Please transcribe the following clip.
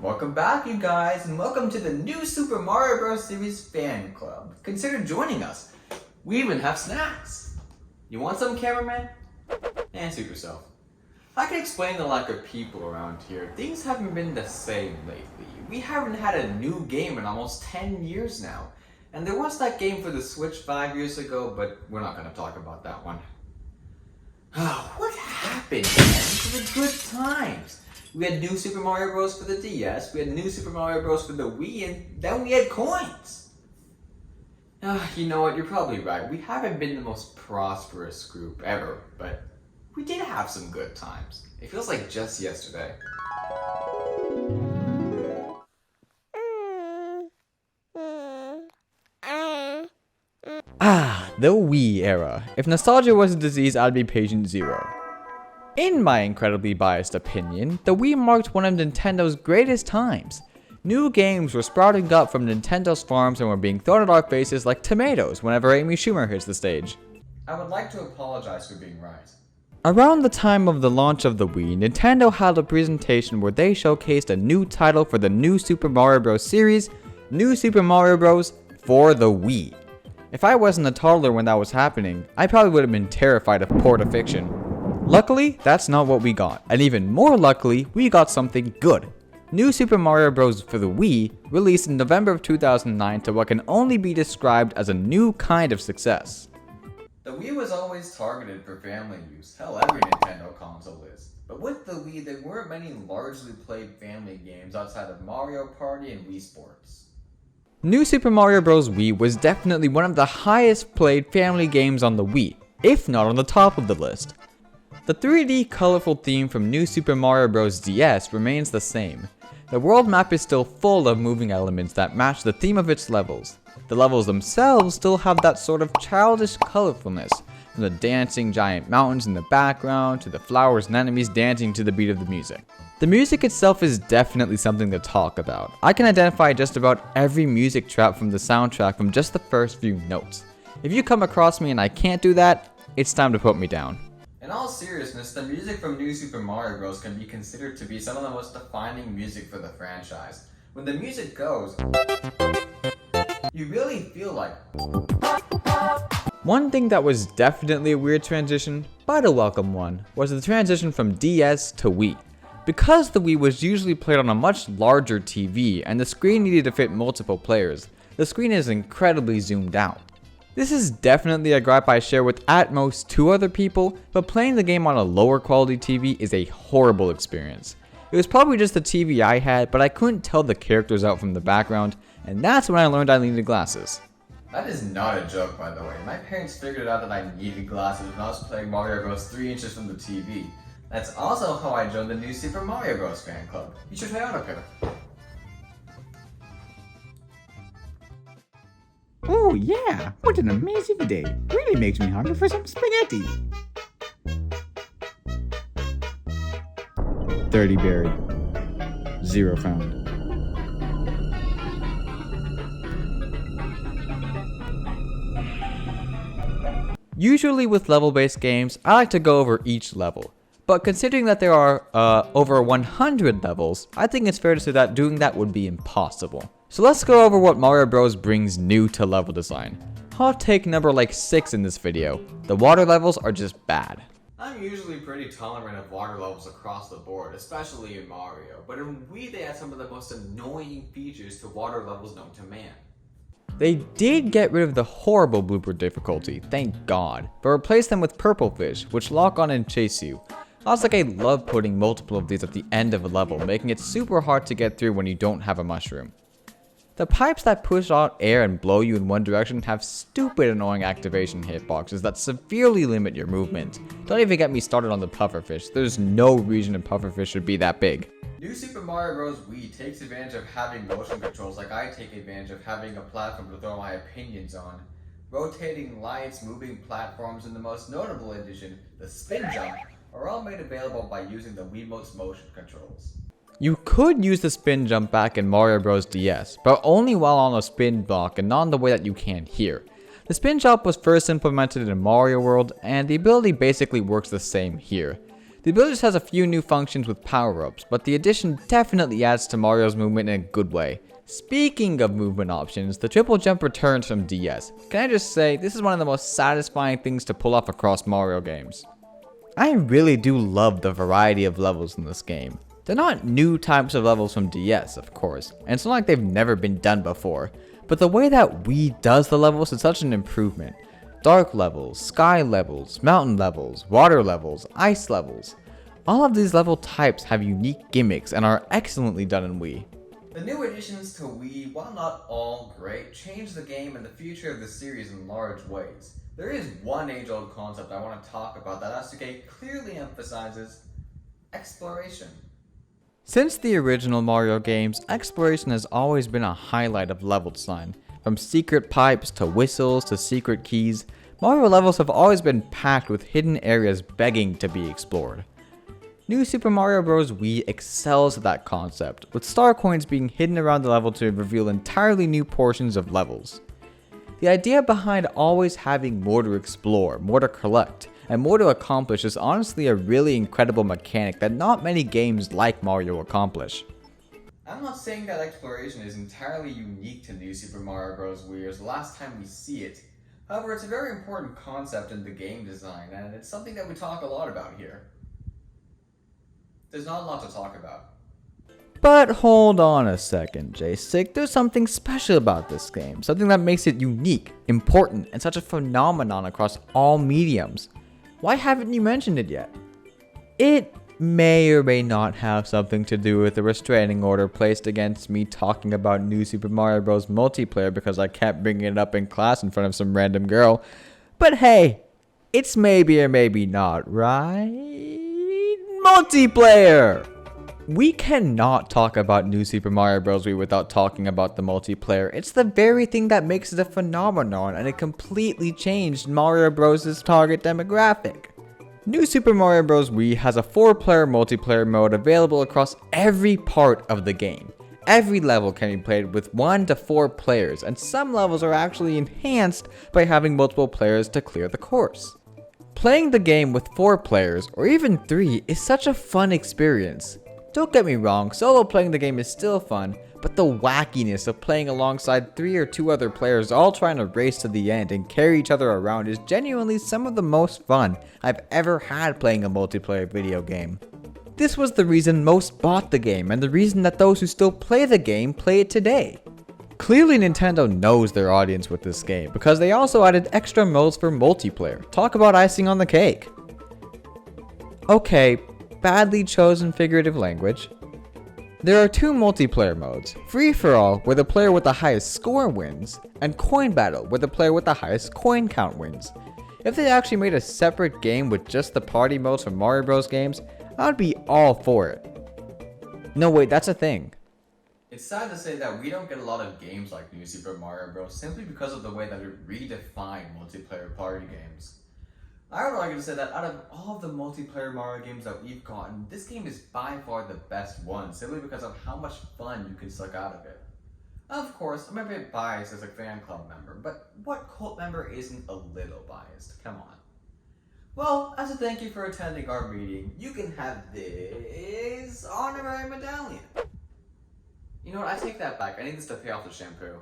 Welcome back, you guys, and welcome to the new Super Mario Bros. Series fan club. Consider joining us. We even have snacks. You want some, cameraman? Suit yourself. I can explain the lack of people around here. Things haven't been the same lately. We haven't had a new game in almost 10 years now. And there was that game for the Switch 5 years ago, but we're not going to talk about that one. What happened, man? To the good times. We had new Super Mario Bros. For the DS, we had new Super Mario Bros. For the Wii, and then we had coins! You know what, you're probably right. We haven't been the most prosperous group ever, but we did have some good times. It feels like just yesterday. The Wii era. If nostalgia was a disease, I'd be patient zero. In my incredibly biased opinion, the Wii marked one of Nintendo's greatest times. New games were sprouting up from Nintendo's farms and were being thrown at our faces like tomatoes whenever Amy Schumer hits the stage. I would like to apologize for being right. Around the time of the launch of the Wii, Nintendo held a presentation where they showcased a new title for the new Super Mario Bros. Series, New Super Mario Bros. For the Wii. If I wasn't a toddler when that was happening, I probably would have been terrified of porta-fiction. Luckily, that's not what we got, and even more luckily, we got something good. New Super Mario Bros. For the Wii released in November of 2009 to what can only be described as a new kind of success. The Wii was always targeted for family use, hell every Nintendo console is. But with the Wii, there weren't many largely played family games outside of Mario Party and Wii Sports. New Super Mario Bros. Wii was definitely one of the highest played family games on the Wii, if not on the top of the list. The 3D colorful theme from New Super Mario Bros. DS remains the same. The world map is still full of moving elements that match the theme of its levels. The levels themselves still have that sort of childish colorfulness, from the dancing giant mountains in the background to the flowers and enemies dancing to the beat of the music. The music itself is definitely something to talk about. I can identify just about every music track from the soundtrack from just the first few notes. If you come across me and I can't do that, it's time to put me down. In all seriousness, the music from New Super Mario Bros. Can be considered to be some of the most defining music for the franchise. When the music goes, you really feel like... One thing that was definitely a weird transition, but a welcome one, was the transition from DS to Wii. Because the Wii was usually played on a much larger TV and the screen needed to fit multiple players, the screen is incredibly zoomed out. This is definitely a gripe I share with at most 2 other people, but playing the game on a lower quality TV is a horrible experience. It was probably just the TV I had, but I couldn't tell the characters out from the background, and that's when I learned I needed glasses. That is not a joke, by the way. My parents figured out that I needed glasses when I was playing Mario Bros. 3 inches from the TV. That's also how I joined the new Super Mario Bros. Fan club. You should try out a pair. Oh yeah, what an amazing day. Really makes me hungry for some spaghetti. 30 buried. 0 found. Usually with level-based games, I like to go over each level. But considering that there are over 100 levels, I think it's fair to say that doing that would be impossible. So let's go over what Mario Bros. Brings new to level design. Hot take number like 6 in this video. The water levels are just bad. I'm usually pretty tolerant of water levels across the board, especially in Mario, but in Wii they had some of the most annoying features to water levels known to man. They did get rid of the horrible blooper difficulty, thank God, but replaced them with purple fish, which lock on and chase you. I love putting multiple of these at the end of a level, making it super hard to get through when you don't have a mushroom. The pipes that push out air and blow you in one direction have stupid annoying activation hitboxes that severely limit your movement. Don't even get me started on the pufferfish, there's no reason a pufferfish should be that big. New Super Mario Bros. Wii takes advantage of having motion controls like I take advantage of having a platform to throw my opinions on. Rotating lights, moving platforms, and the most notable addition, the spin jump, are all made available by using the Wiimote's motion controls. You could use the spin jump back in Mario Bros. DS, but only while on a spin block and not in the way that you can here. The spin jump was first implemented in Mario World, and the ability basically works the same here. The ability just has a few new functions with power-ups, but the addition definitely adds to Mario's movement in a good way. Speaking of movement options, the triple jump returns from DS. Can I just say, this is one of the most satisfying things to pull off across Mario games. I really do love the variety of levels in this game. They're not new types of levels from DS, of course, and it's not like they've never been done before, but the way that Wii does the levels is such an improvement. Dark levels, sky levels, mountain levels, water levels, ice levels. All of these level types have unique gimmicks and are excellently done in Wii. The new additions to Wii, while not all great, change the game and the future of the series in large ways. There is one age-old concept I want to talk about that SDK clearly emphasizes exploration. Since the original Mario games, exploration has always been a highlight of level design. From secret pipes to whistles to secret keys, Mario levels have always been packed with hidden areas begging to be explored. New Super Mario Bros. Wii excels at that concept, with star coins being hidden around the level to reveal entirely new portions of levels. The idea behind always having more to explore, more to collect, and more to accomplish is honestly a really incredible mechanic that not many games like Mario accomplish. I'm not saying that exploration is entirely unique to New Super Mario Bros. Wii as the last time we see it. However, it's a very important concept in the game design, and it's something that we talk a lot about here. There's not a lot to talk about. But hold on a second, Jaysic, there's something special about this game, something that makes it unique, important, and such a phenomenon across all mediums. Why haven't you mentioned it yet? It may or may not have something to do with the restraining order placed against me talking about New Super Mario Bros. Multiplayer because I kept bringing it up in class in front of some random girl. But hey, it's maybe or maybe not, right? Multiplayer! We cannot talk about New Super Mario Bros. Wii without talking about the multiplayer. It's the very thing that makes it a phenomenon, and it completely changed Mario Bros.' target demographic. New Super Mario Bros. Wii has a 4-player multiplayer mode available across every part of the game. Every level can be played with 1 to 4 players, and some levels are actually enhanced by having multiple players to clear the course. Playing the game with 4 players, or even 3, is such a fun experience. Don't get me wrong, solo playing the game is still fun, but the wackiness of playing alongside 3 or 2 other players all trying to race to the end and carry each other around is genuinely some of the most fun I've ever had playing a multiplayer video game. This was the reason most bought the game, and the reason that those who still play the game play it today. Clearly Nintendo knows their audience with this game, because they also added extra modes for multiplayer. Talk about icing on the cake. Okay, badly chosen figurative language. There are 2 multiplayer modes, Free For All, where the player with the highest score wins, and Coin Battle, where the player with the highest coin count wins. If they actually made a separate game with just the party modes from Mario Bros. Games, I would be all for it. No wait, that's a thing. It's sad to say that we don't get a lot of games like New Super Mario Bros. Simply because of the way that it redefined multiplayer party games. I would argue to say that out of all of the multiplayer Mario games that we've gotten, this game is by far the best one, simply because of how much fun you can suck out of it. Of course, I'm a bit biased as a fan club member, but what cult member isn't a little biased? Come on. Well, as a thank you for attending our meeting, you can have this honorary medallion. You know what, I take that back. I need this to pay off the shampoo.